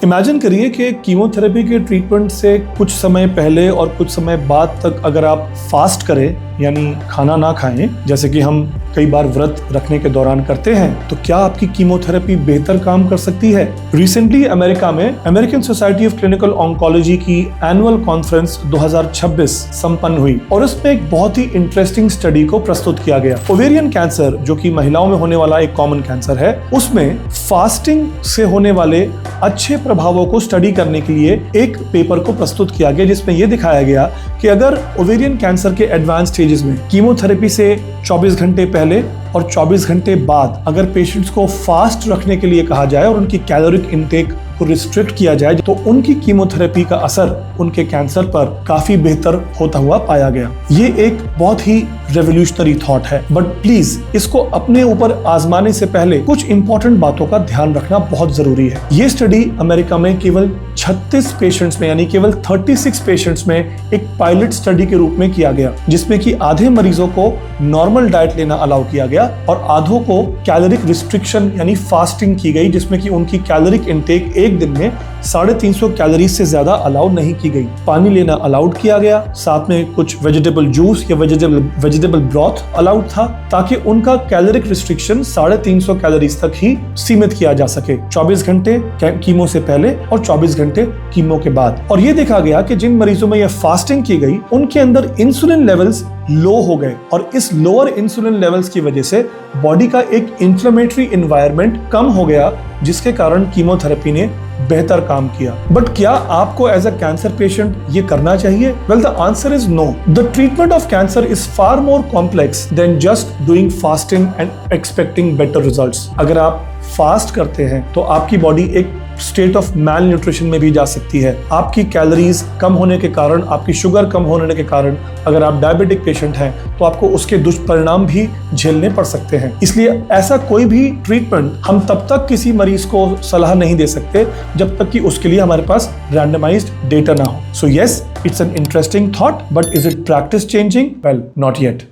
Imagine करिए कि chemotherapy के ट्रीटमेंट से कुछ समय पहले और कुछ समय बाद तक अगर आप फास्ट करें यानी खाना ना खाएं, जैसे कि हम कई बार व्रत रखने के दौरान करते हैं, तो क्या आपकी कीमोथेरेपी बेहतर काम कर सकती है? रिसेंटली अमेरिका में American society of clinical oncology की एनुअल कॉन्फ्रेंस 2026 संपन्न हुई और उसमें एक बहुत ही इंटरेस्टिंग स्टडी को प्रस्तुत किया गया। ओवेरियन कैंसर, जो कि महिलाओं में होने वाला एक कॉमन कैंसर है, उसमें फास्टिंग से होने वाले अच्छे प्रभावों को स्टडी करने के लिए एक पेपर को प्रस्तुत किया गया, जिसमें यह दिखाया गया कि अगर ओवेरियन कैंसर के एडवांस स्टेजेस में कीमोथेरेपी से 24 घंटे पहले और 24 घंटे बाद अगर पेशेंट्स को फास्ट रखने के लिए कहा जाए और उनकी कैलोरिक इनटेक को रिस्ट्रिक्ट किया जाए, तो उनकी कीमोथेरेपी का असर उनके कैंसर पर काफी बेहतर होता हुआ पाया गया। ये एक बहुत ही रेवोल्यूशनरी थॉट है, बट प्लीज इसको अपने ऊपर आजमाने से पहले कुछ इंपॉर्टेंट बातों का ध्यान रखना बहुत जरूरी है। ये स्टडी अमेरिका में केवल 36 पेशेंट्स में यानी केवल 36 पेशेंट्स में एक पायलट स्टडी के रूप में किया गया, जिसमें कि आधे मरीजों को नॉर्मल डाइट लेना अलाउ किया गया और आधों को कैलोरिक रिस्ट्रिक्शन यानी फास्टिंग की गई, जिसमें कि उनकी कैलोरिक इनटेक एक दिन में 350 कैलोरीज से ज्यादा अलाउ नहीं की गई। पानी लेना अलाउड किया गया, साथ में कुछ वेजिटेबल जूस या वेजिटेबल ब्रॉथ अलाउड था, ताकि उनका कैलोरिक रिस्ट्रिक्शन 350 कैलोरीज तक ही सीमित किया जा सके 24 घंटे कीमो से पहले और 24 घंटे कीमो के बाद। और ये देखा गया कि जिन मरीजों में यह फास्टिंग की गई, उनके अंदर इंसुलिन लेवल्स लो हो गए और इस लोअर इंसुलिन लेवल्स की वजह से बॉडी का एक इन्फ्लेमेटरी एनवायरनमेंट कम हो गया, जिसके कारण कीमोथेरेपी ने बेहतर काम किया। बट क्या आपको एज अ कैंसर पेशेंट ये करना चाहिए? Well, the answer is no. The treatment of cancer is far more complex than just doing fasting and expecting better results. अगर आप फास्ट करते हैं तो आपकी बॉडी एक स्टेट ऑफ मैल न्यूट्रिशन में भी जा सकती है। आपकी कैलोरीज कम होने के कारण, आपकी शुगर कम होने के कारण, अगर आप डायबिटिक पेशेंट हैं तो आपको उसके दुष्परिणाम भी झेलने पड़ सकते हैं। इसलिए ऐसा कोई भी ट्रीटमेंट हम तब तक किसी मरीज को सलाह नहीं दे सकते जब तक कि उसके लिए हमारे पास रैंडमाइज्ड डेटा ना हो। So yes, it's an interesting thought, but is it practice changing? Well, not yet.